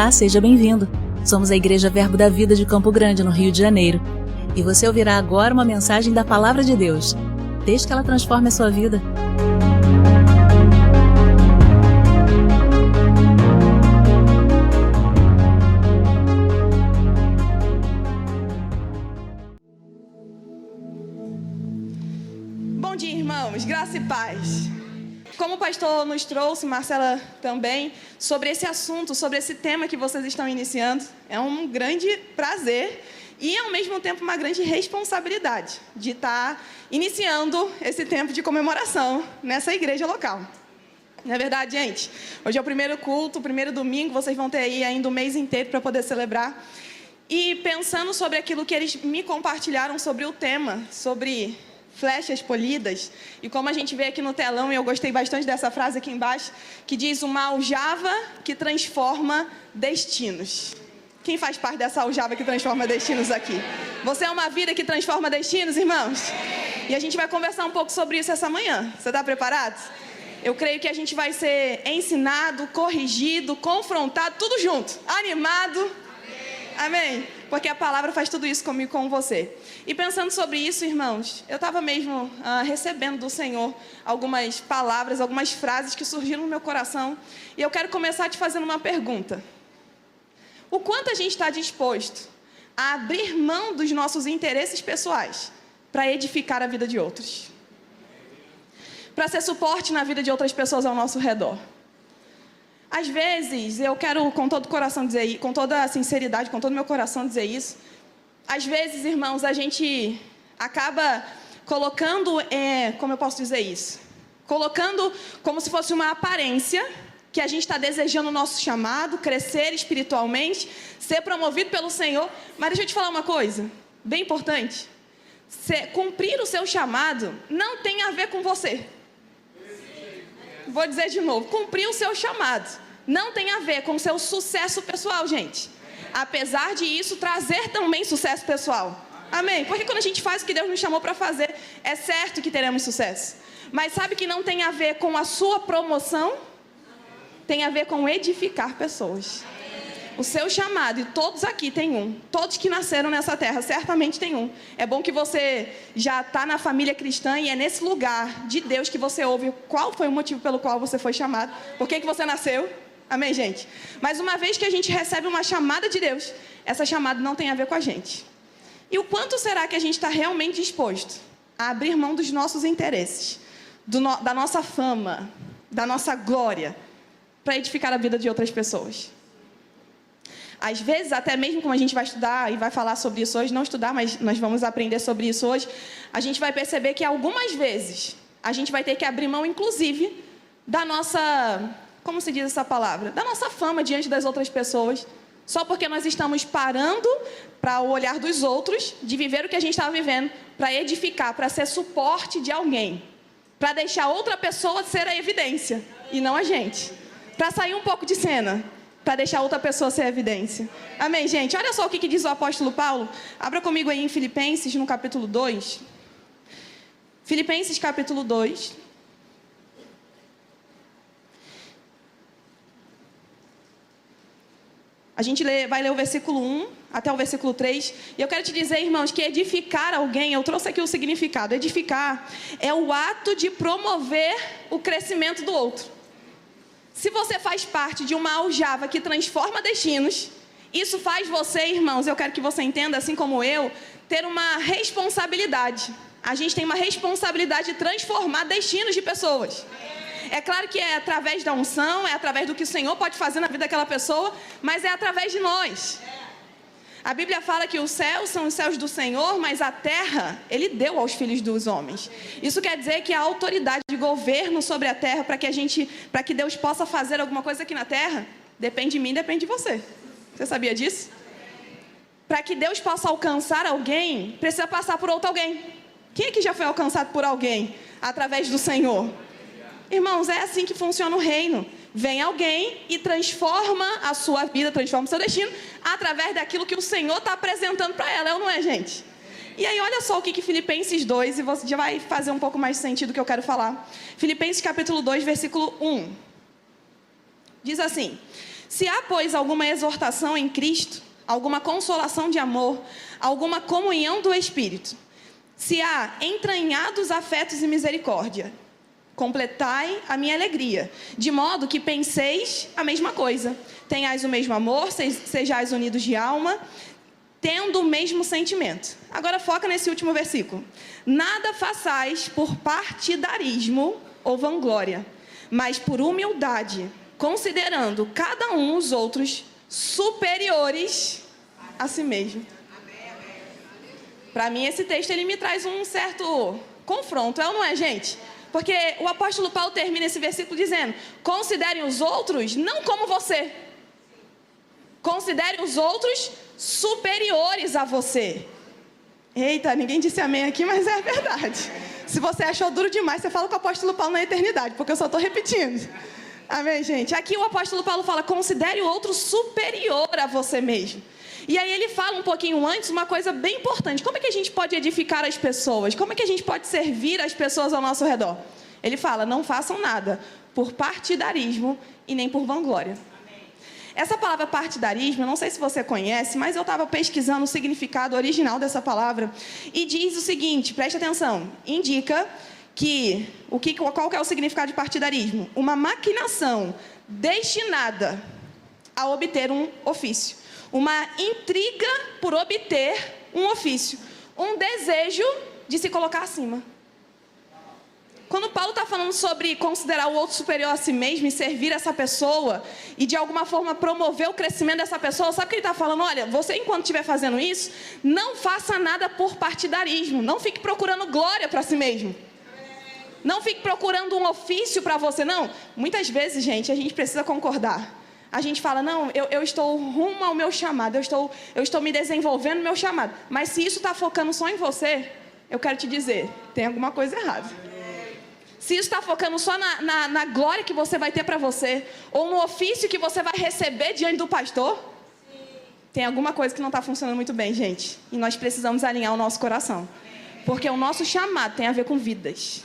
Olá, seja bem-vindo. Somos a Igreja Verbo da Vida de Campo Grande, no Rio de Janeiro. E você ouvirá agora uma mensagem da Palavra de Deus. Desde que ela transforme a sua vida. Bom dia, irmãos. Graça e paz. Como o pastor nos trouxe, Marcela também, sobre esse assunto, sobre esse tema que vocês estão iniciando, é um grande prazer e, ao mesmo tempo, uma grande responsabilidade de estar iniciando esse tempo de comemoração nessa igreja local. Não é verdade, gente? Hoje é o primeiro culto, o primeiro domingo, vocês vão ter aí ainda o mês inteiro para poder celebrar. E pensando sobre aquilo que eles me compartilharam sobre o tema, sobre flechas polidas, e como a gente vê aqui no telão, e eu gostei bastante dessa frase aqui embaixo, que diz: uma aljava que transforma destinos. Quem faz parte dessa aljava que transforma destinos aqui? Você é uma vida que transforma destinos, irmãos? E a gente vai conversar um pouco sobre isso essa manhã. Você está preparado? Eu creio que a gente vai ser ensinado, corrigido, confrontado, tudo junto, animado. Amém? Porque a palavra faz tudo isso comigo e com você. E pensando sobre isso, irmãos, eu estava mesmo recebendo do Senhor algumas palavras, algumas frases que surgiram no meu coração. E eu quero começar te fazendo uma pergunta. O quanto a gente está disposto a abrir mão dos nossos interesses pessoais para edificar a vida de outros? Para ser suporte na vida de outras pessoas ao nosso redor? Às vezes, eu quero com todo o coração dizer isso, com toda a sinceridade, com todo o meu coração dizer isso. Às vezes, irmãos, a gente acaba colocando, como eu posso dizer isso? Colocando como se fosse uma aparência que a gente está desejando o nosso chamado, crescer espiritualmente, ser promovido pelo Senhor. Mas deixa eu te falar uma coisa, bem importante. Cumprir o seu chamado não tem a ver com você. Vou dizer de novo, cumprir o seu chamado não tem a ver com o seu sucesso pessoal, gente. Apesar de isso trazer também sucesso pessoal. Amém? Porque quando a gente faz o que Deus nos chamou para fazer, é certo que teremos sucesso. Mas sabe que não tem a ver com a sua promoção? Tem a ver com edificar pessoas. O seu chamado, e todos aqui têm um. Todos que nasceram nessa terra, certamente tem um. É bom que você já está na família cristã e é nesse lugar de Deus que você ouve qual foi o motivo pelo qual você foi chamado. Por que você nasceu? Amém, gente? Mas uma vez que a gente recebe uma chamada de Deus, essa chamada não tem a ver com a gente. E o quanto será que a gente está realmente disposto a abrir mão dos nossos interesses, da nossa fama, da nossa glória, para edificar a vida de outras pessoas? Às vezes, até mesmo como a gente vai estudar e vai falar sobre isso hoje, não estudar, mas nós vamos aprender sobre isso hoje, a gente vai perceber que algumas vezes a gente vai ter que abrir mão, inclusive, da nossa, como se diz essa palavra? Da nossa fama diante das outras pessoas, só porque nós estamos parando para o olhar dos outros, de viver o que a gente estava vivendo, para edificar, para ser suporte de alguém, para deixar outra pessoa ser a evidência, e não a gente, para sair um pouco de cena, para deixar outra pessoa ser a evidência. Amém, gente? Olha só o que diz o apóstolo Paulo. Abra comigo aí em Filipenses, no capítulo 2. Filipenses, capítulo 2. A gente vai ler o versículo 1 até o versículo 3. E eu quero te dizer, irmãos, que edificar alguém, eu trouxe aqui o significado. Edificar é o ato de promover o crescimento do outro. Se você faz parte de uma aljava que transforma destinos, isso faz você, irmãos, eu quero que você entenda, assim como eu, ter uma responsabilidade. A gente tem uma responsabilidade de transformar destinos de pessoas. É claro que é através da unção, é através do que o Senhor pode fazer na vida daquela pessoa, mas é através de nós. A Bíblia fala que os céus são os céus do Senhor, mas a terra Ele deu aos filhos dos homens. Isso quer dizer que a autoridade de governo sobre a terra, para que Deus possa fazer alguma coisa aqui na terra, depende de mim, depende de você. Você sabia disso? Para que Deus possa alcançar alguém, precisa passar por outro alguém. Quem aqui já foi alcançado por alguém através do Senhor? Irmãos, é assim que funciona o reino. Vem alguém e transforma a sua vida, transforma o seu destino, através daquilo que o Senhor está apresentando para ela, é ou não é, gente? E aí, olha só o que Filipenses 2, e você já vai fazer um pouco mais de sentido do que eu quero falar. Filipenses capítulo 2, versículo 1. Diz assim: Se há, pois, alguma exortação em Cristo, alguma consolação de amor, alguma comunhão do Espírito, se há entranhados afetos e misericórdia, completai a minha alegria, de modo que penseis a mesma coisa, tenhais o mesmo amor, sejais unidos de alma, tendo o mesmo sentimento. Agora foca nesse último versículo. Nada façais por partidarismo ou vanglória, mas por humildade, considerando cada um os outros superiores a si mesmo. Para mim, esse texto ele me traz um certo confronto, é ou não é, gente? Porque o apóstolo Paulo termina esse versículo dizendo: considerem os outros não como você. Considere os outros superiores a você. Eita, ninguém disse amém aqui, mas é a verdade. Se você achou duro demais, você fala com o apóstolo Paulo na eternidade, porque eu só estou repetindo. Amém, gente? Aqui o apóstolo Paulo fala: considere o outro superior a você mesmo. E aí ele fala um pouquinho antes uma coisa bem importante. Como é que a gente pode edificar as pessoas? Como é que a gente pode servir as pessoas ao nosso redor? Ele fala: não façam nada por partidarismo e nem por vanglória. Essa palavra partidarismo, eu não sei se você conhece, mas eu estava pesquisando o significado original dessa palavra. E diz o seguinte, preste atenção, indica que, qual que é o significado de partidarismo? Uma maquinação destinada a obter um ofício. Uma intriga por obter um ofício. Um desejo de se colocar acima. Quando Paulo está falando sobre considerar o outro superior a si mesmo e servir essa pessoa e de alguma forma promover o crescimento dessa pessoa, sabe o que ele está falando? Olha, você enquanto estiver fazendo isso, não faça nada por partidarismo. Não fique procurando glória para si mesmo. Não fique procurando um ofício para você, não. Muitas vezes, gente, a gente precisa concordar. A gente fala: não, eu estou rumo ao meu chamado, eu estou me desenvolvendo no meu chamado. Mas se isso está focando só em você, eu quero te dizer, tem alguma coisa errada. Se isso está focando só na glória que você vai ter para você, ou no ofício que você vai receber diante do pastor, tem alguma coisa que não está funcionando muito bem, gente. E nós precisamos alinhar o nosso coração. Porque o nosso chamado tem a ver com vidas.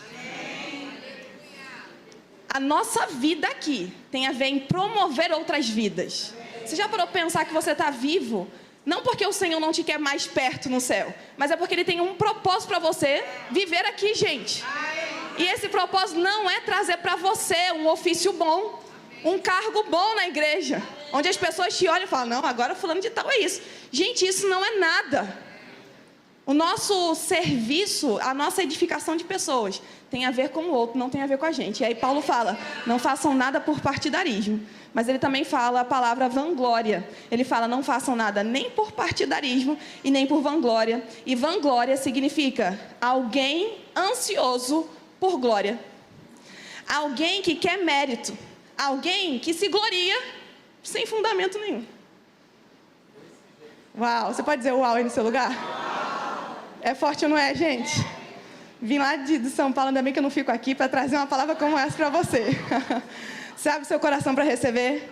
A nossa vida aqui tem a ver em promover outras vidas. Você já parou para pensar que você está vivo? Não porque o Senhor não te quer mais perto no céu, mas é porque Ele tem um propósito para você viver aqui, gente. E esse propósito não é trazer para você um ofício bom, um cargo bom na igreja, onde as pessoas te olham e falam: não, agora fulano de tal é isso. Gente, isso não é nada. O nosso serviço, a nossa edificação de pessoas tem a ver com o outro, não tem a ver com a gente. E aí Paulo fala: não façam nada por partidarismo. Mas ele também fala a palavra vanglória. Ele fala: não façam nada nem por partidarismo e nem por vanglória. E vanglória significa alguém ansioso por glória. Alguém que quer mérito. Alguém que se gloria sem fundamento nenhum. Uau, você pode dizer uau aí no seu lugar? É forte ou não é, gente? Vim lá de São Paulo, ainda bem que eu não fico aqui para trazer uma palavra como essa para você. Você abre seu coração para receber?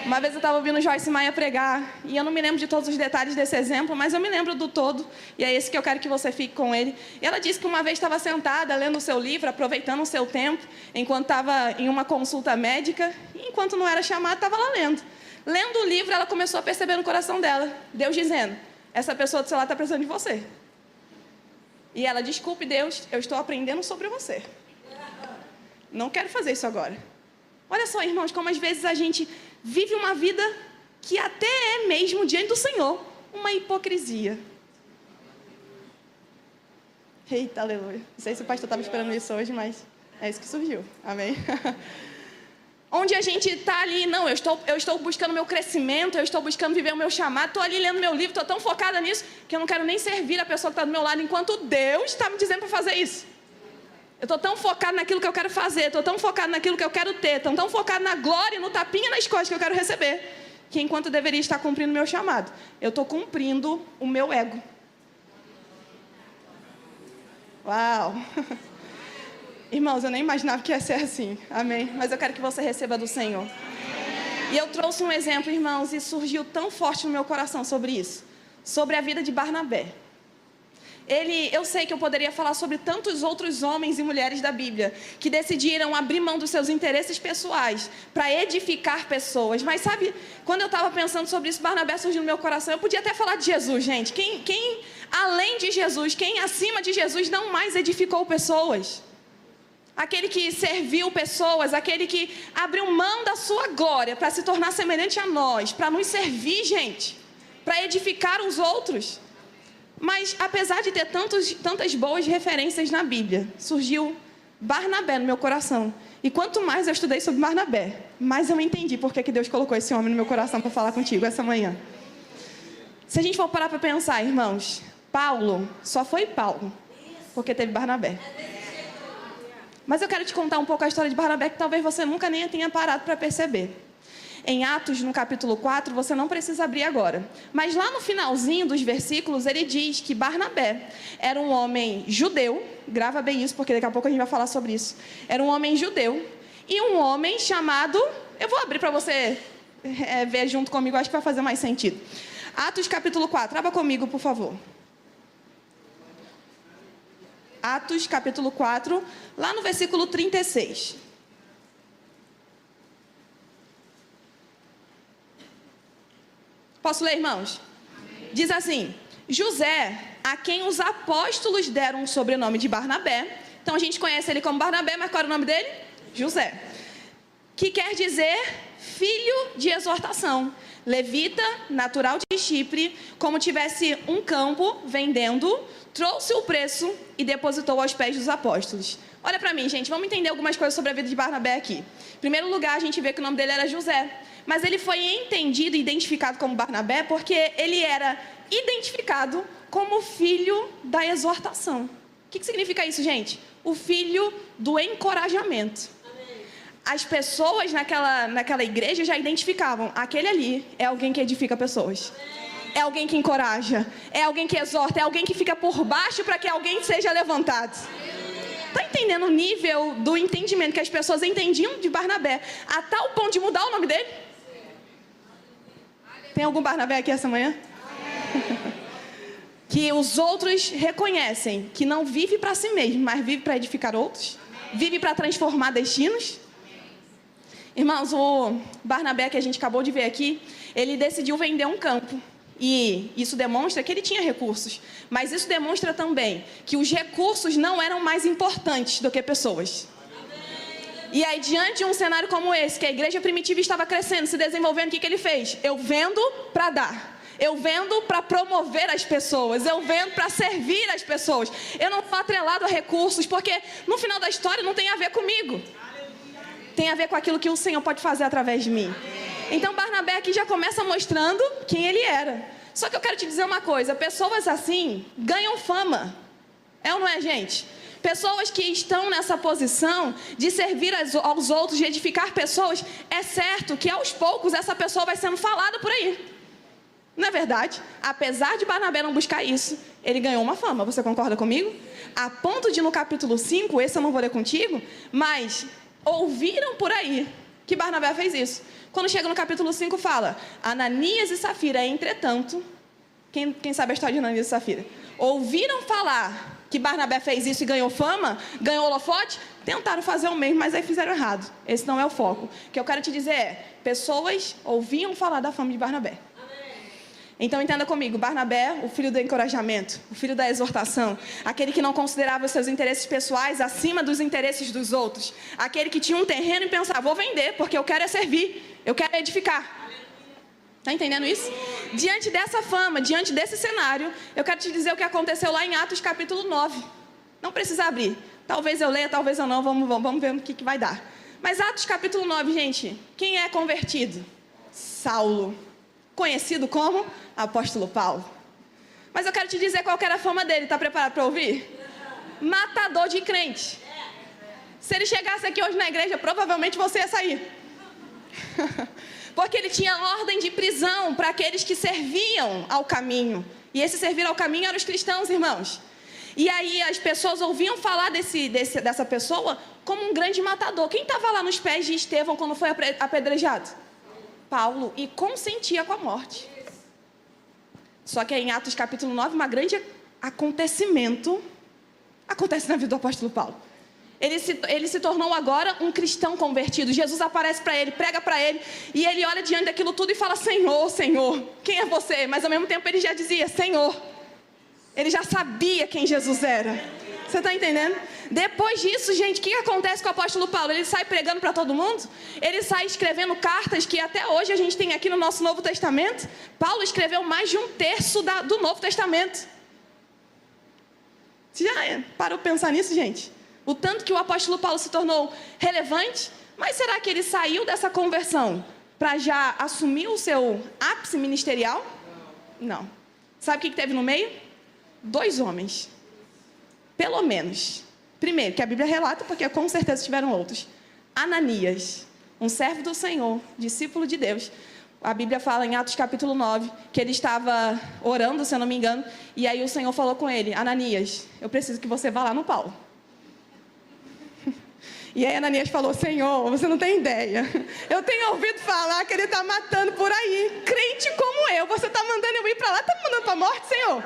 Uma vez eu estava ouvindo Joyce Meyer pregar, e eu não me lembro de todos os detalhes desse exemplo, mas eu me lembro do todo, e é esse que eu quero que você fique com ele. E ela disse que uma vez estava sentada, lendo o seu livro, aproveitando o seu tempo, enquanto estava em uma consulta médica, e enquanto não era chamada, estava lá lendo. Lendo o livro, ela começou a perceber no coração dela, Deus dizendo: essa pessoa do seu lado está precisando de você. E ela: desculpe Deus, eu estou aprendendo sobre você. Não quero fazer isso agora. Olha só, irmãos, como às vezes a gente vive uma vida que até é mesmo diante do Senhor uma hipocrisia. Eita, aleluia. Não sei se o pastor estava esperando isso hoje, mas é isso que surgiu. Amém? Onde a gente está ali: não, eu estou buscando meu crescimento, eu estou buscando viver o meu chamado, estou ali lendo meu livro, estou tão focada nisso, que eu não quero nem servir a pessoa que está do meu lado, enquanto Deus está me dizendo para fazer isso. Eu estou tão focado naquilo que eu quero fazer, estou tão focado naquilo que eu quero ter, estou tão focado na glória, no tapinha nas costas que eu quero receber, que enquanto eu deveria estar cumprindo o meu chamado, eu estou cumprindo o meu ego. Uau! Irmãos, eu nem imaginava que ia ser assim, amém? Mas eu quero que você receba do Senhor. E eu trouxe um exemplo, irmãos, e surgiu tão forte no meu coração sobre isso, sobre a vida de Barnabé. eu sei que eu poderia falar sobre tantos outros homens e mulheres da Bíblia que decidiram abrir mão dos seus interesses pessoais para edificar pessoas. Mas sabe, quando eu estava pensando sobre isso, Barnabé surgiu no meu coração. Eu podia até falar de Jesus, gente. Quem além de Jesus, quem acima de Jesus não mais edificou pessoas? Aquele que serviu pessoas, aquele que abriu mão da sua glória para se tornar semelhante a nós, para nos servir, gente, para edificar os outros. Mas, apesar de ter tantas boas referências na Bíblia, surgiu Barnabé no meu coração. E quanto mais eu estudei sobre Barnabé, mais eu entendi por que Deus colocou esse homem no meu coração para falar contigo essa manhã. Se a gente for parar para pensar, irmãos, Paulo só foi Paulo porque teve Barnabé. Mas eu quero te contar um pouco a história de Barnabé, que talvez você nunca nem tenha parado para perceber. Em Atos, no capítulo 4, você não precisa abrir agora. Mas lá no finalzinho dos versículos, ele diz que Barnabé era um homem judeu. Grava bem isso, porque daqui a pouco a gente vai falar sobre isso. Era um homem judeu e um homem chamado... Eu vou abrir para você ver junto comigo, acho que vai fazer mais sentido. Atos, capítulo 4. Abra comigo, por favor. Atos, capítulo 4, lá no versículo 36. Posso ler, irmãos? Diz assim: José, a quem os apóstolos deram o sobrenome de Barnabé. Então a gente conhece ele como Barnabé, mas qual era o nome dele? José. Que quer dizer filho de exortação. Levita, natural de Chipre, como tivesse um campo vendendo, trouxe o preço e depositou aos pés dos apóstolos. Olha para mim, gente, vamos entender algumas coisas sobre a vida de Barnabé aqui. Em primeiro lugar, a gente vê que o nome dele era José. Mas ele foi entendido e identificado como Barnabé porque ele era identificado como filho da exortação. O que significa isso, gente? O filho do encorajamento. As pessoas naquela igreja já identificavam: aquele ali é alguém que edifica pessoas. É alguém que encoraja. É alguém que exorta. É alguém que fica por baixo para que alguém seja levantado. Está entendendo o nível do entendimento que as pessoas entendiam de Barnabé a tal ponto de mudar o nome dele? Tem algum Barnabé aqui essa manhã? Que os outros reconhecem que não vive para si mesmo, mas vive para edificar outros. Vive para transformar destinos. Irmãos, o Barnabé que a gente acabou de ver aqui, ele decidiu vender um campo. E isso demonstra que ele tinha recursos. Mas isso demonstra também que os recursos não eram mais importantes do que pessoas. E aí, diante de um cenário como esse, que a igreja primitiva estava crescendo, se desenvolvendo, o que ele fez? Eu vendo para dar. Eu vendo para promover as pessoas. Eu vendo para servir as pessoas. Eu não estou atrelado a recursos, porque no final da história não tem a ver comigo. Tem a ver com aquilo que o Senhor pode fazer através de mim. Então Barnabé aqui já começa mostrando quem ele era. Só que eu quero te dizer uma coisa: pessoas assim ganham fama. É ou não é, gente? Pessoas que estão nessa posição de servir aos outros, de edificar pessoas, é certo que aos poucos essa pessoa vai sendo falada por aí. Não é verdade? Apesar de Barnabé não buscar isso, ele ganhou uma fama. Você concorda comigo? A ponto de no capítulo 5, esse eu não vou ler contigo, mas ouviram por aí que Barnabé fez isso. Quando chega no capítulo 5 fala: Ananias e Safira, entretanto, quem sabe a história de Ananias e Safira, ouviram falar que Barnabé fez isso e ganhou fama, ganhou holofote, tentaram fazer o mesmo, mas aí fizeram errado. Esse não é o foco. O que eu quero te dizer é: pessoas ouviam falar da fama de Barnabé. Então entenda comigo: Barnabé, o filho do encorajamento, o filho da exortação, aquele que não considerava os seus interesses pessoais acima dos interesses dos outros, aquele que tinha um terreno e pensava: vou vender porque eu quero é servir, eu quero edificar. Está entendendo isso? Diante dessa fama, diante desse cenário, eu quero te dizer o que aconteceu lá em Atos capítulo 9. Não precisa abrir. Talvez eu leia, talvez eu não, vamos ver o que vai dar. Mas Atos capítulo 9, gente, quem é convertido? Saulo, conhecido como apóstolo Paulo. Mas eu quero te dizer qual que era a fama dele. Está preparado para ouvir? Matador de crente. Se ele chegasse aqui hoje na igreja, provavelmente você ia sair. Porque ele tinha ordem de prisão para aqueles que serviam ao caminho. E esse servir ao caminho eram os cristãos, irmãos. E aí as pessoas ouviam falar dessa pessoa como um grande matador. Quem estava lá nos pés de Estevão quando foi apedrejado? Paulo. E consentia com a morte. Só que em Atos capítulo 9, uma grande acontecimento acontece na vida do apóstolo Paulo. Ele se tornou agora um cristão convertido. Jesus aparece para ele, prega para ele, e ele olha diante daquilo tudo e fala: Senhor, Senhor, quem é você? Mas ao mesmo tempo ele já dizia: Senhor. Ele já sabia quem Jesus era. Você está entendendo? Depois disso, gente, o que acontece com o apóstolo Paulo? Ele sai pregando para todo mundo? Ele sai escrevendo cartas que até hoje a gente tem aqui no nosso Novo Testamento? Paulo escreveu mais de 1/3 do Novo Testamento. Você já parou para pensar nisso, gente? O tanto que o apóstolo Paulo se tornou relevante? Mas será que ele saiu dessa conversão para já assumir o seu ápice ministerial? Não. Sabe o que teve no meio? 2 homens. Pelo menos. Primeiro, que a Bíblia relata, porque com certeza tiveram outros. Ananias, um servo do Senhor, discípulo de Deus. A Bíblia fala em Atos capítulo 9, que ele estava orando, se eu não me engano, e aí o Senhor falou com ele: Ananias, eu preciso que você vá lá no Paulo. E aí Ananias falou: Senhor, você não tem ideia. Eu tenho ouvido falar que ele está matando por aí. Crente como eu, você está mandando eu ir para lá, está me mandando para a morte, Senhor?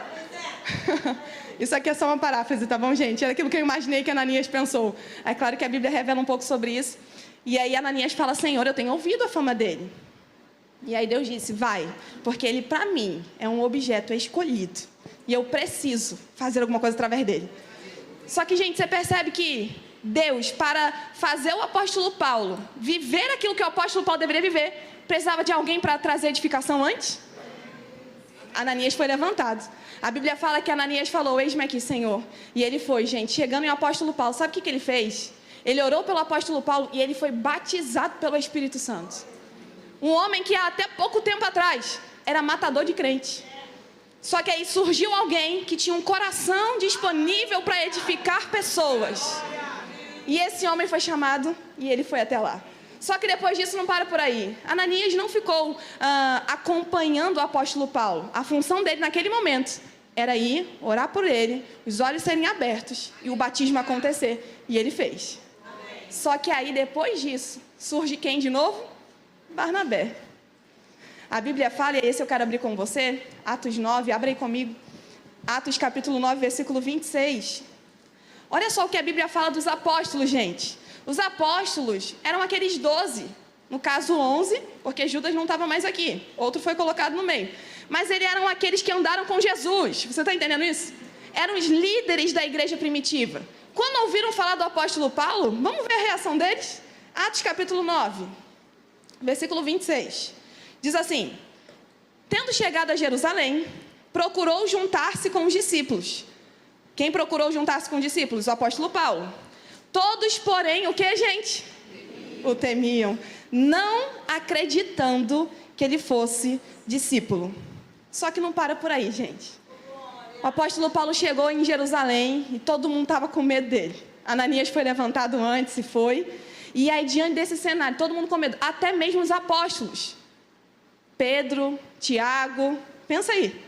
Isso aqui é só uma paráfrase, tá bom, gente? Era aquilo que eu imaginei que Ananias pensou. É claro que a Bíblia revela um pouco sobre isso. E aí Ananias fala: Senhor, eu tenho ouvido a fama dele. E aí Deus disse: vai, porque ele para mim é um objeto escolhido. E eu preciso fazer alguma coisa através dele. Só que, gente, você percebe que Deus, para fazer o apóstolo Paulo viver aquilo que o apóstolo Paulo deveria viver, precisava de alguém para trazer edificação antes? Ananias foi levantado. A Bíblia fala que Ananias falou: eis-me aqui, Senhor. E ele foi, gente, chegando em apóstolo Paulo. Sabe o que ele fez? Ele orou pelo apóstolo Paulo e ele foi batizado pelo Espírito Santo. Um homem que até pouco tempo atrás era matador de crente. Só que aí surgiu alguém que tinha um coração disponível para edificar pessoas. E esse homem foi chamado e ele foi até lá. Só que depois disso não para por aí. Ananias não ficou acompanhando o apóstolo Paulo. A função dele naquele momento era ir, orar por ele, os olhos serem abertos e o batismo acontecer. E ele fez. Só que aí depois disso, surge quem de novo? Barnabé. A Bíblia fala, e esse eu quero abrir com você, Atos 9, abre aí comigo. Atos capítulo 9, versículo 26. Olha só o que a Bíblia fala dos apóstolos, gente. Os apóstolos eram aqueles 12, no caso 11, porque Judas não estava mais aqui, outro foi colocado no meio. Mas eles eram aqueles que andaram com Jesus, você está entendendo isso? Eram os líderes da igreja primitiva. Quando ouviram falar do apóstolo Paulo, vamos ver a reação deles? Atos capítulo 9, versículo 26. Diz assim: tendo chegado a Jerusalém, procurou juntar-se com os discípulos. Quem procurou juntar-se com os discípulos? O apóstolo Paulo. Todos, porém, o que, gente? O temiam, não acreditando que ele fosse discípulo. Só que não para por aí, gente. O apóstolo Paulo chegou em Jerusalém e todo mundo estava com medo dele. Ananias foi levantado antes e foi. E aí, diante desse cenário, todo mundo com medo, até mesmo os apóstolos. Pedro, Tiago, pensa aí.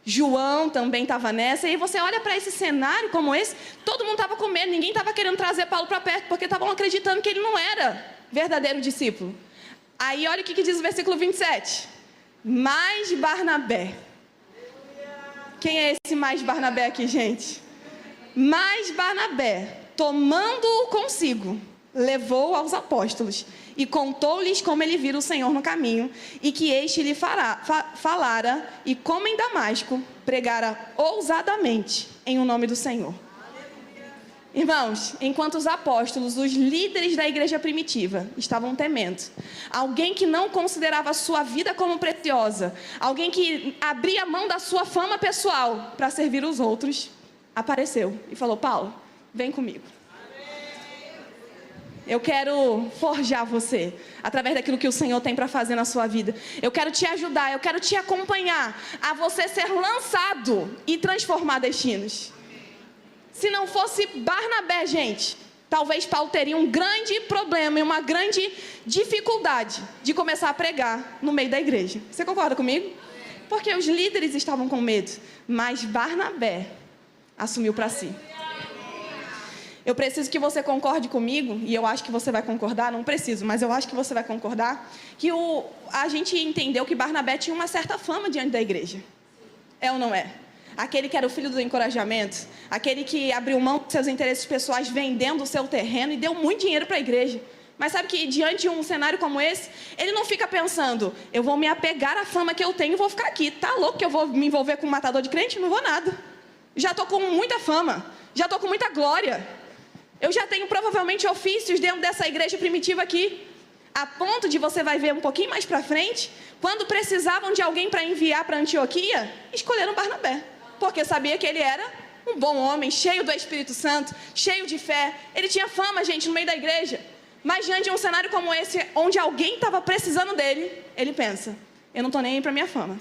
João também estava nessa. E aí você olha para esse cenário como esse, todo mundo estava com medo, ninguém estava querendo trazer Paulo para perto, porque estavam acreditando que ele não era verdadeiro discípulo. Aí olha o que diz o versículo 27. Mais Barnabé. Quem é esse mais Barnabé aqui, gente? Mais Barnabé, tomando-o consigo, levou aos apóstolos e contou-lhes como ele vira o Senhor no caminho e que este lhe falara e como em Damasco pregara ousadamente em o nome do Senhor. Irmãos, enquanto os apóstolos, os líderes da igreja primitiva, estavam temendo, alguém que não considerava a sua vida como preciosa, alguém que abria mão da sua fama pessoal para servir os outros, apareceu e falou: Paulo, vem comigo. Eu quero forjar você através daquilo que o Senhor tem para fazer na sua vida. Eu quero te ajudar, eu quero te acompanhar a você ser lançado e transformar destinos. Se não fosse Barnabé, gente, talvez Paulo teria um grande problema e uma grande dificuldade de começar a pregar no meio da igreja. Você concorda comigo? Porque os líderes estavam com medo, mas Barnabé assumiu para si. Eu preciso que você concorde comigo, e eu acho que você vai concordar, não preciso, mas eu acho que você vai concordar, que a gente entendeu que Barnabé tinha uma certa fama diante da igreja. É ou não é? aquele que era o filho do encorajamento, aquele que abriu mão dos seus interesses pessoais vendendo o seu terreno e deu muito dinheiro para a igreja. Mas sabe que diante de um cenário como esse, ele não fica pensando, eu vou me apegar à fama que eu tenho e vou ficar aqui. Tá louco que eu vou me envolver com um matador de crente? Não vou nada. Já estou com muita fama, já estou com muita glória. Eu já tenho provavelmente ofícios dentro dessa igreja primitiva aqui. A ponto de você vai ver um pouquinho mais para frente, quando precisavam de alguém para enviar para Antioquia, escolheram Barnabé. Porque sabia que ele era um bom homem, cheio do Espírito Santo, cheio de fé. Ele tinha fama, gente, no meio da igreja. Mas diante de um cenário como esse, onde alguém estava precisando dele, ele pensa, eu não estou nem aí para minha fama.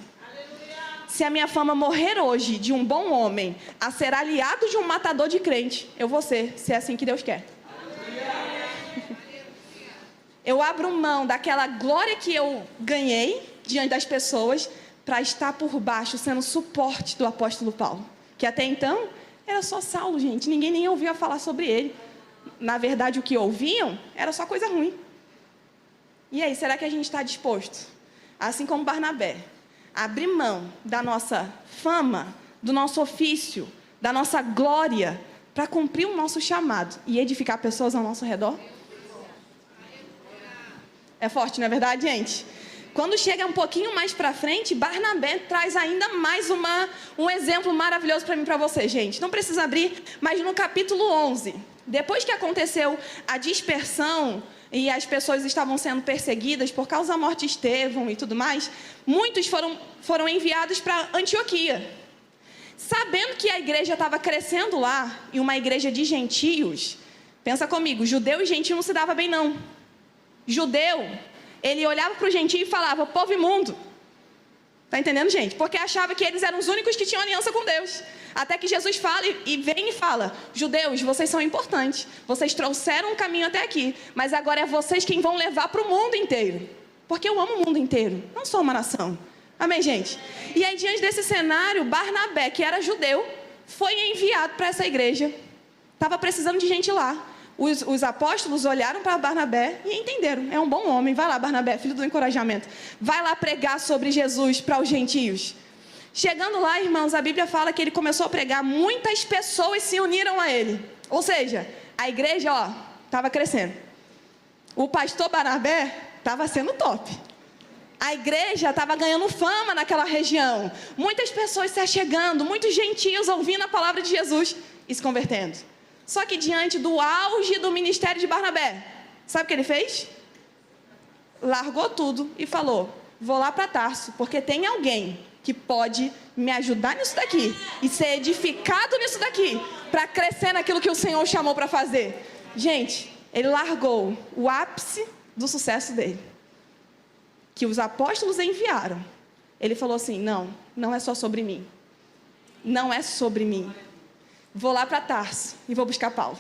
Se a minha fama morrer hoje de um bom homem a ser aliado de um matador de crente, eu vou ser, se é assim que Deus quer. Eu abro mão daquela glória que eu ganhei diante das pessoas para estar por baixo, sendo suporte do apóstolo Paulo. Que até então era só Saulo, gente. Ninguém nem ouvia falar sobre ele. Na verdade, o que ouviam era só coisa ruim. E aí, será que a gente está disposto, assim como Barnabé, a abrir mão da nossa fama, do nosso ofício, da nossa glória, para cumprir o nosso chamado e edificar pessoas ao nosso redor? É forte, não é verdade, gente? Quando chega um pouquinho mais para frente, Barnabé traz ainda mais um exemplo maravilhoso para mim e para você, gente. Não precisa abrir, mas no capítulo 11, depois que aconteceu a dispersão e as pessoas estavam sendo perseguidas por causa da morte de Estevão e tudo mais, muitos foram enviados para Antioquia. Sabendo que a igreja estava crescendo lá, e uma igreja de gentios, pensa comigo, judeu e gentio não se dava bem não. Judeu, ele olhava para o gentio e falava, povo imundo. Está entendendo, gente? Porque achava que eles eram os únicos que tinham aliança com Deus. Até que Jesus fala e vem e fala, judeus, vocês são importantes. Vocês trouxeram um caminho até aqui. Mas agora é vocês quem vão levar para o mundo inteiro. Porque eu amo o mundo inteiro. Não sou uma nação. Amém, gente? E aí, diante desse cenário, Barnabé, que era judeu, foi enviado para essa igreja. Estava precisando de gente lá. Os apóstolos olharam para Barnabé e entenderam. É um bom homem. Vai lá, Barnabé, filho do encorajamento. Vai lá pregar sobre Jesus para os gentios. Chegando lá, irmãos, a Bíblia fala que ele começou a pregar. Muitas pessoas se uniram a ele. Ou seja, a igreja, estava crescendo. O pastor Barnabé estava sendo top. A igreja estava ganhando fama naquela região. Muitas pessoas se achegando, muitos gentios ouvindo a palavra de Jesus e se convertendo. Só que diante do auge do ministério de Barnabé, sabe o que ele fez? Largou tudo e falou, vou lá para Tarso, porque tem alguém que pode me ajudar nisso daqui e ser edificado nisso daqui, para crescer naquilo que o Senhor chamou para fazer. Gente, ele largou o ápice do sucesso dele, que os apóstolos enviaram. Ele falou assim, não é só sobre mim. Não é sobre mim. Vou lá para Tarso e vou buscar Paulo.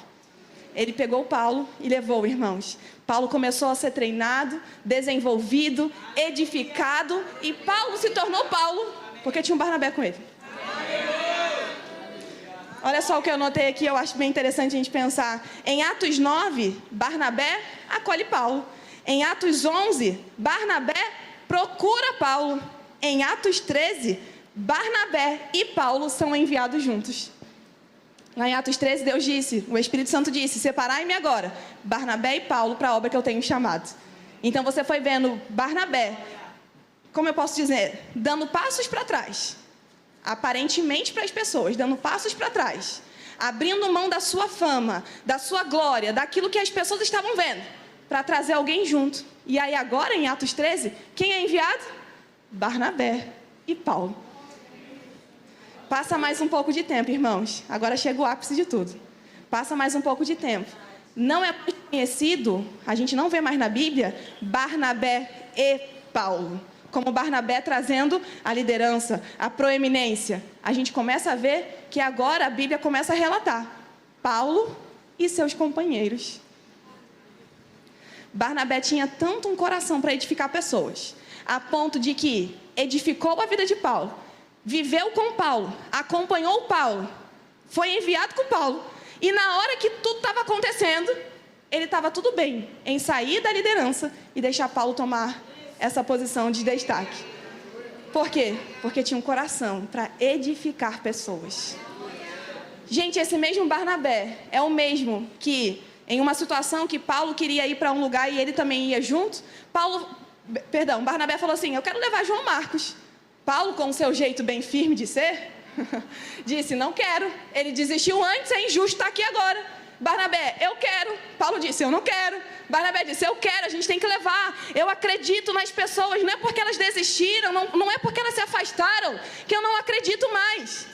Ele pegou Paulo e levou, irmãos. Paulo começou a ser treinado, desenvolvido, edificado. E Paulo se tornou Paulo, porque tinha um Barnabé com ele. Olha só o que eu notei aqui, eu acho bem interessante a gente pensar. Em Atos 9, Barnabé acolhe Paulo. Em Atos 11, Barnabé procura Paulo. Em Atos 13, Barnabé e Paulo são enviados juntos. Lá em Atos 13, Deus disse, o Espírito Santo disse, separai-me agora, Barnabé e Paulo, para a obra que eu tenho chamado. Então você foi vendo Barnabé, como eu posso dizer, dando passos para trás, aparentemente para as pessoas, dando passos para trás, abrindo mão da sua fama, da sua glória, daquilo que as pessoas estavam vendo, para trazer alguém junto. E aí agora, em Atos 13, quem é enviado? Barnabé e Paulo. Passa mais um pouco de tempo, irmãos. Agora chega o ápice de tudo. Passa mais um pouco de tempo. Não é conhecido, a gente não vê mais na Bíblia, Barnabé e Paulo. Como Barnabé trazendo a liderança, a proeminência. A gente começa a ver que agora a Bíblia começa a relatar Paulo e seus companheiros. Barnabé tinha tanto um coração para edificar pessoas, a ponto de que edificou a vida de Paulo, viveu com Paulo, acompanhou Paulo, foi enviado com Paulo. E na hora que tudo estava acontecendo, ele estava tudo bem em sair da liderança e deixar Paulo tomar essa posição de destaque. Por quê? Porque tinha um coração para edificar pessoas. Gente, esse mesmo Barnabé é o mesmo que, em uma situação que Paulo queria ir para um lugar e ele também ia junto, Barnabé falou assim: eu quero levar João Marcos. Paulo, com o seu jeito bem firme de ser, disse: não quero. Ele desistiu antes, é injusto estar aqui agora. Barnabé: eu quero. Paulo disse: eu não quero. Barnabé disse: eu quero, a gente tem que levar. Eu acredito nas pessoas, não é porque elas desistiram, não é porque elas se afastaram, que eu não acredito mais.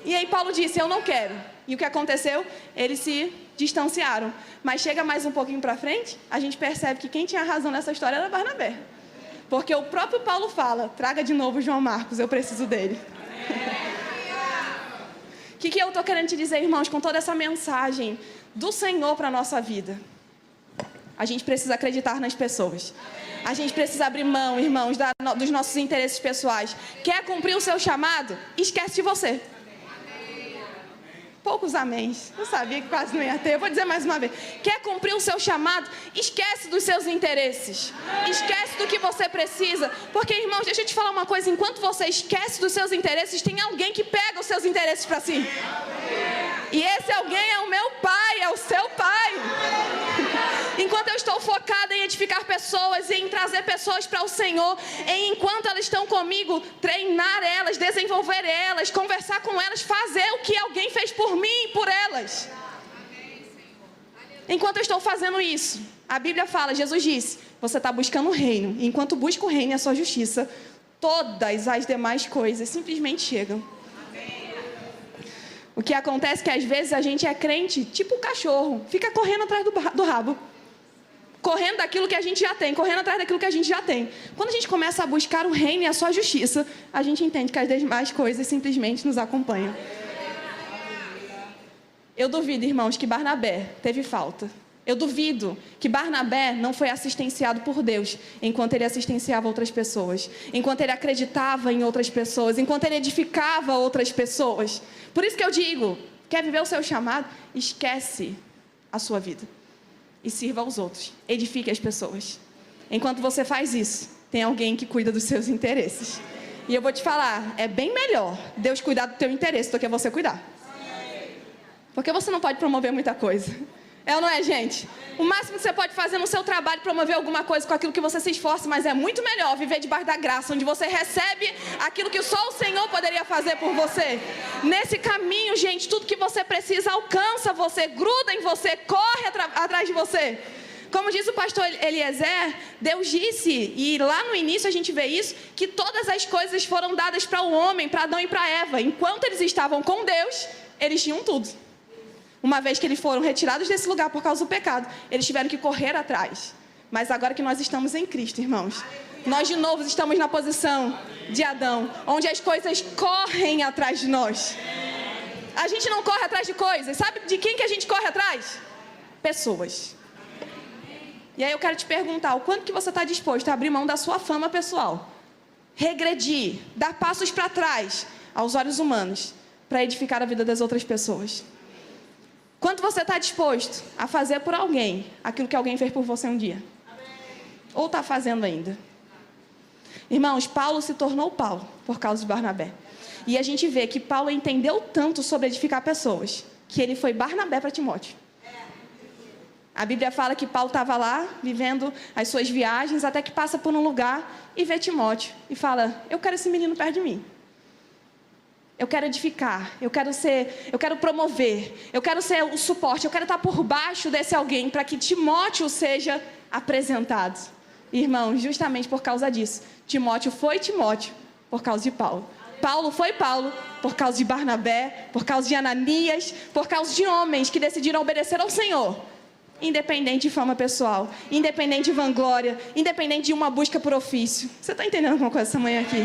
E aí Paulo disse: eu não quero. E o que aconteceu? Eles se distanciaram. Mas chega mais um pouquinho para frente, a gente percebe que quem tinha razão nessa história era Barnabé. Porque o próprio Paulo fala: traga de novo João Marcos, eu preciso dele. O que eu estou querendo te dizer, irmãos, com toda essa mensagem do Senhor para a nossa vida? A gente precisa acreditar nas pessoas. A gente precisa abrir mão, irmãos, dos nossos interesses pessoais. Quer cumprir o seu chamado? Esquece de você. Poucos améns. Eu sabia que quase não ia ter. Eu vou dizer mais uma vez. Quer cumprir o seu chamado? Esquece dos seus interesses. Esquece do que você precisa. Porque, irmãos, deixa eu te falar uma coisa. Enquanto você esquece dos seus interesses, tem alguém que pega os seus interesses para si. E esse alguém é o meu pai, é o seu pai. Enquanto eu estou focada em edificar pessoas, em trazer pessoas para o Senhor, enquanto elas estão comigo, treinar elas, desenvolver elas, conversar com elas, fazer o que alguém fez por mim e por elas. Enquanto eu estou fazendo isso, a Bíblia fala, Jesus disse: você está buscando o reino. E enquanto busca o reino e a sua justiça, todas as demais coisas simplesmente chegam. O que acontece é que às vezes a gente é crente, tipo o cachorro, fica correndo atrás do rabo. Correndo daquilo que a gente já tem, correndo atrás daquilo que a gente já tem. Quando a gente começa a buscar o reino e a sua justiça, a gente entende que as demais coisas simplesmente nos acompanham. Eu duvido, irmãos, que Barnabé teve falta. Eu duvido que Barnabé não foi assistenciado por Deus enquanto ele assistenciava outras pessoas, enquanto ele acreditava em outras pessoas, enquanto ele edificava outras pessoas. Por isso que eu digo, quer viver o seu chamado? Esquece a sua vida e sirva aos outros, edifique as pessoas. Enquanto você faz isso, tem alguém que cuida dos seus interesses. E eu vou te falar, é bem melhor Deus cuidar do teu interesse do que você cuidar. Porque você não pode promover muita coisa. É ou não é, gente? O máximo que você pode fazer no seu trabalho é promover alguma coisa com aquilo que você se esforça, mas é muito melhor viver debaixo da graça, onde você recebe aquilo que só o Senhor poderia fazer por você. Nesse caminho, gente, tudo que você precisa alcança você, gruda em você, corre atrás de você. Como diz o pastor Eliezer, Deus disse, e lá no início a gente vê isso, que todas as coisas foram dadas para o homem, para Adão e para Eva. Enquanto eles estavam com Deus, eles tinham tudo. Uma vez que eles foram retirados desse lugar por causa do pecado, eles tiveram que correr atrás. Mas agora que nós estamos em Cristo, irmãos, nós de novo estamos na posição de Adão, onde as coisas correm atrás de nós. A gente não corre atrás de coisas. Sabe de quem que a gente corre atrás? Pessoas. E aí eu quero te perguntar, o quanto que você está disposto a abrir mão da sua fama pessoal, regredir, dar passos para trás aos olhos humanos, para edificar a vida das outras pessoas? Quanto você está disposto a fazer por alguém aquilo que alguém fez por você um dia? Ou está fazendo ainda? Irmãos, Paulo se tornou Paulo por causa de Barnabé. E a gente vê que Paulo entendeu tanto sobre edificar pessoas, que ele foi Barnabé para Timóteo. A Bíblia fala que Paulo estava lá, vivendo as suas viagens, até que passa por um lugar e vê Timóteo. E fala, eu quero esse menino perto de mim. Eu quero edificar, eu quero promover, eu quero ser o suporte, eu quero estar por baixo desse alguém para que Timóteo seja apresentado. Irmãos, justamente por causa disso, Timóteo foi Timóteo por causa de Paulo. Paulo foi Paulo por causa de Barnabé, por causa de Ananias, por causa de homens que decidiram obedecer ao Senhor. Independente de fama pessoal, independente de vanglória, independente de uma busca por ofício. Você está entendendo alguma coisa essa manhã aqui?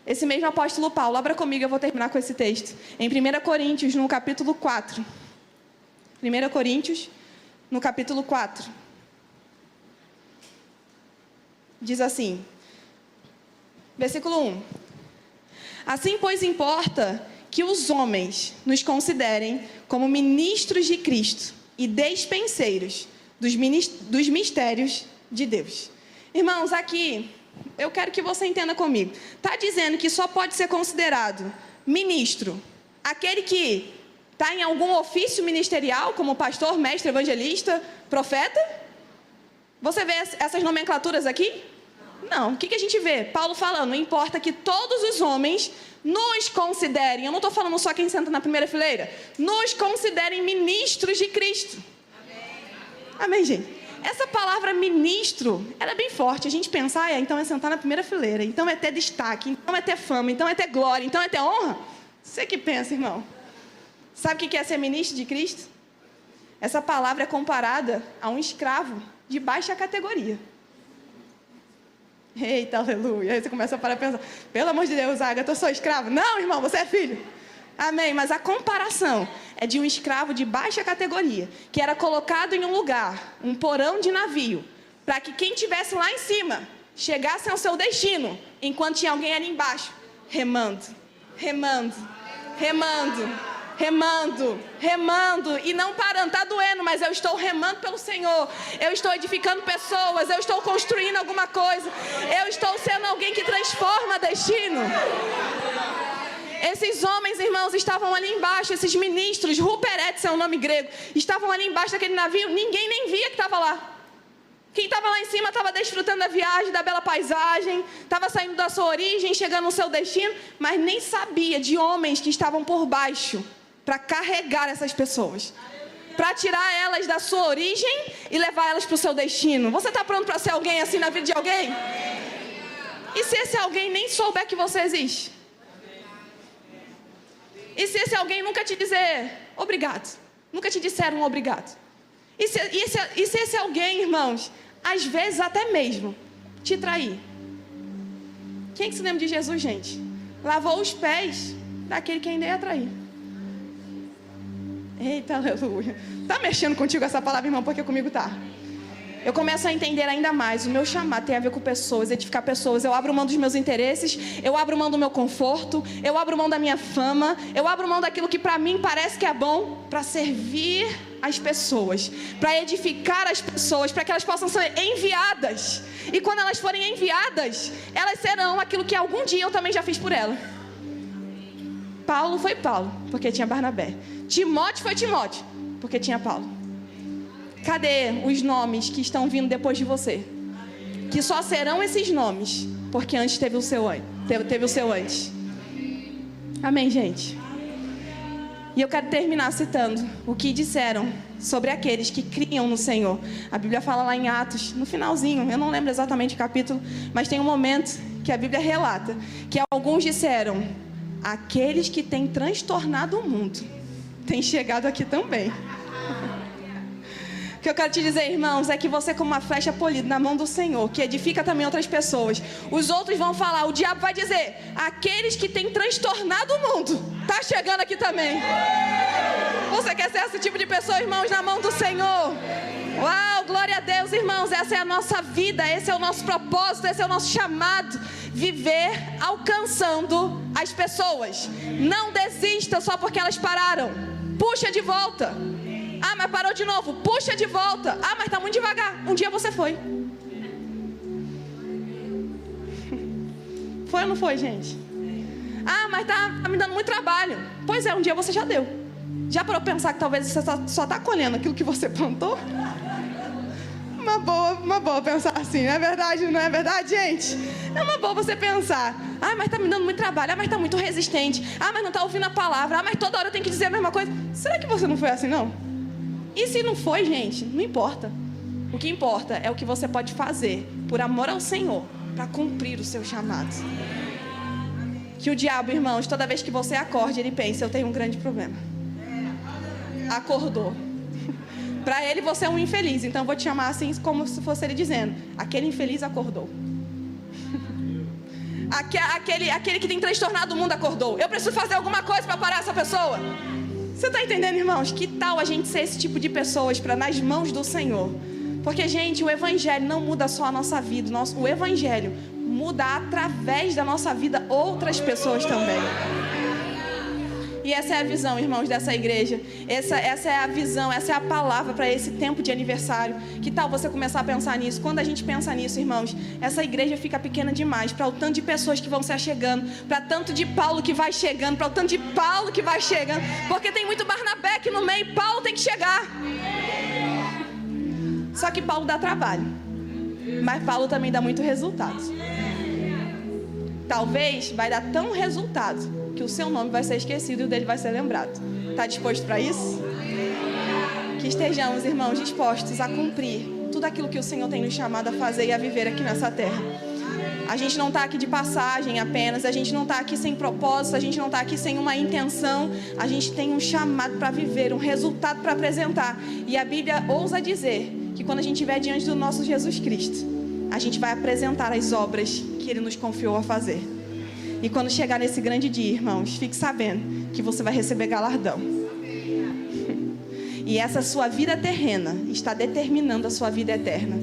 Esse mesmo apóstolo Paulo, abra comigo, eu vou terminar com esse texto. Em 1 Coríntios, no capítulo 4. 1 Coríntios, no capítulo 4. Diz assim, versículo 1. Assim, pois, importa que os homens nos considerem como ministros de Cristo e despenseiros dos mistérios de Deus. Irmãos, aqui eu quero que você entenda comigo. Está dizendo que só pode ser considerado ministro aquele que está em algum ofício ministerial, como pastor, mestre, evangelista, profeta? Você vê essas nomenclaturas aqui? Não. O que a gente vê? Paulo falando, não importa que todos os homens nos considerem, eu não estou falando só quem senta na primeira fileira, nos considerem ministros de Cristo. Amém, gente? Essa palavra ministro, ela é bem forte. A gente pensa, então é sentar na primeira fileira, então é ter destaque, então é ter fama, então é ter glória, então é ter honra. Você que pensa, irmão. Sabe o que é ser ministro de Cristo? Essa palavra é comparada a um escravo de baixa categoria. Eita, aleluia. Aí você começa a parar e pensar, pelo amor de Deus, Agatha, eu sou escravo. Não, irmão, você é filho. Amém, mas a comparação é de um escravo de baixa categoria, que era colocado em um lugar, um porão de navio, para que quem estivesse lá em cima chegasse ao seu destino, enquanto tinha alguém ali embaixo, remando, remando, remando, remando, remando, e não parando, está doendo, mas eu estou remando pelo Senhor, eu estou edificando pessoas, eu estou construindo alguma coisa, eu estou sendo alguém que transforma destino. Esses homens, irmãos, estavam ali embaixo, esses ministros, Ruperetes é o nome grego, estavam ali embaixo daquele navio, ninguém nem via que estava lá. Quem estava lá em cima estava desfrutando da viagem, da bela paisagem, estava saindo da sua origem, chegando no seu destino, mas nem sabia de homens que estavam por baixo para carregar essas pessoas, para tirar elas da sua origem e levar elas para o seu destino. Você está pronto para ser alguém assim na vida de alguém? E se esse alguém nem souber que você existe? E se esse alguém nunca te dizer obrigado? Nunca te disseram um obrigado? E se esse alguém, irmãos, às vezes até mesmo te trair? Quem que se lembra de Jesus, gente? Lavou os pés daquele que ainda ia trair. Eita, aleluia. Tá mexendo contigo essa palavra, irmão? Porque comigo tá. Eu começo a entender ainda mais. O meu chamado tem a ver com pessoas, edificar pessoas. Eu abro mão dos meus interesses, eu abro mão do meu conforto, eu abro mão da minha fama, eu abro mão daquilo que para mim parece que é bom, para servir as pessoas, para edificar as pessoas, para que elas possam ser enviadas. E quando elas forem enviadas, elas serão aquilo que algum dia eu também já fiz por ela. Paulo foi Paulo, porque tinha Barnabé. Timóteo foi Timóteo, porque tinha Paulo. Cadê os nomes que estão vindo depois de você? Que só serão esses nomes, porque antes teve o seu antes. Amém, gente? E eu quero terminar citando o que disseram sobre aqueles que criam no Senhor. A Bíblia fala lá em Atos, no finalzinho, eu não lembro exatamente o capítulo, mas tem um momento que a Bíblia relata que alguns disseram: aqueles que têm transtornado o mundo têm chegado aqui também. O que eu quero te dizer, irmãos, é que você, como uma flecha polida na mão do Senhor, que edifica também outras pessoas, os outros vão falar, o diabo vai dizer: aqueles que têm transtornado o mundo, tá chegando aqui também. Você quer ser esse tipo de pessoa, irmãos, na mão do Senhor? Uau, glória a Deus, irmãos. Essa é a nossa vida, esse é o nosso propósito, esse é o nosso chamado. Viver alcançando as pessoas. Não desista só porque elas pararam. Puxa de volta. Ah, mas parou de novo. Puxa de volta. Ah, mas está muito devagar. Um dia você foi. Foi ou não foi, gente? Ah, mas tá me dando muito trabalho. Pois é, um dia você já deu. Já parou pra pensar que talvez você só está colhendo aquilo que você plantou? Uma boa pensar assim, não é verdade? Não é verdade, gente? É uma boa você pensar: ah, mas tá me dando muito trabalho. Ah, mas tá muito resistente. Ah, mas não tá ouvindo a palavra. Ah, mas toda hora eu tenho que dizer a mesma coisa. Será que você não foi assim, não? E se não foi, gente, não importa. O que importa é o que você pode fazer por amor ao Senhor, para cumprir o seu chamado. Que o diabo, irmãos, toda vez que você acorde, ele pensa: eu tenho um grande problema. Acordou. Para ele você é um infeliz, então eu vou te chamar assim como se fosse ele dizendo: aquele infeliz acordou. Aquele que tem transtornado o mundo acordou. Eu preciso fazer alguma coisa para parar essa pessoa. Você está entendendo, irmãos? Que tal a gente ser esse tipo de pessoas nas mãos do Senhor? Porque, gente, o Evangelho não muda só a nossa vida. O Evangelho muda através da nossa vida outras pessoas também. E essa é a visão, irmãos, dessa igreja. Essa é a visão, essa é a palavra para esse tempo de aniversário. Que tal você começar a pensar nisso? Quando a gente pensa nisso, irmãos, essa igreja fica pequena demais para o tanto de pessoas que vão se achegando, para tanto de Paulo que vai chegando, para o tanto de Paulo que vai chegando, porque tem muito Barnabé aqui no meio, Paulo tem que chegar. Só que Paulo dá trabalho, mas Paulo também dá muito resultado. Talvez vai dar tão resultado que o seu nome vai ser esquecido e o dele vai ser lembrado. Está disposto para isso? Que estejamos, irmãos, dispostos a cumprir tudo aquilo que o Senhor tem nos chamado a fazer e a viver aqui nessa terra. A gente não está aqui de passagem apenas, a gente não está aqui sem propósito, a gente não está aqui sem uma intenção, a gente tem um chamado para viver, um resultado para apresentar. E a Bíblia ousa dizer que quando a gente estiver diante do nosso Jesus Cristo, a gente vai apresentar as obras que Ele nos confiou a fazer. E quando chegar nesse grande dia, irmãos, fique sabendo que você vai receber galardão. E essa sua vida terrena está determinando a sua vida eterna.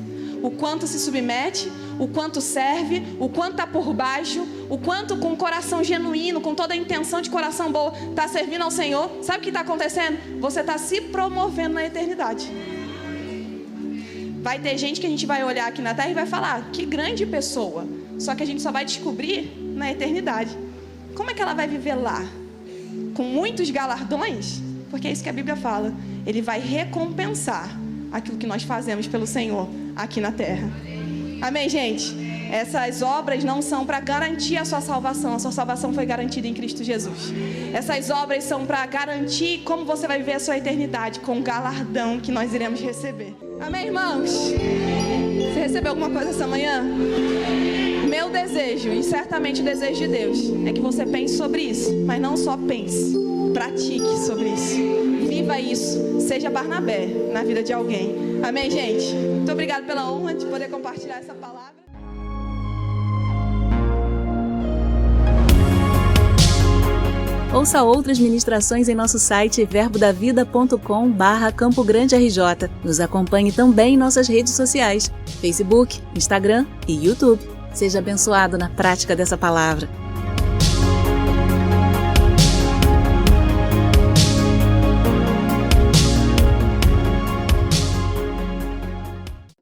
O quanto se submete, o quanto serve, o quanto está por baixo, o quanto com o coração genuíno, com toda a intenção de coração boa, está servindo ao Senhor. Sabe o que está acontecendo? Você está se promovendo na eternidade. Vai ter gente que a gente vai olhar aqui na terra e vai falar, que grande pessoa. Só que a gente só vai descobrir na eternidade. Como é que ela vai viver lá? Com muitos galardões? Porque é isso que a Bíblia fala. Ele vai recompensar aquilo que nós fazemos pelo Senhor aqui na terra. Amém, gente? Essas obras não são para garantir a sua salvação foi garantida em Cristo Jesus. Essas obras são para garantir como você vai viver a sua eternidade, com o galardão que nós iremos receber. Amém, irmãos? Você recebeu alguma coisa essa manhã? Meu desejo, e certamente o desejo de Deus, é que você pense sobre isso, mas não só pense, pratique sobre isso. Viva isso, seja Barnabé na vida de alguém. Amém, gente? Muito obrigado pela honra de poder compartilhar essa palavra. Ouça outras ministrações em nosso site verbodavida.com/Campo Grande RJ. Nos acompanhe também em nossas redes sociais, Facebook, Instagram e YouTube. Seja abençoado na prática dessa palavra.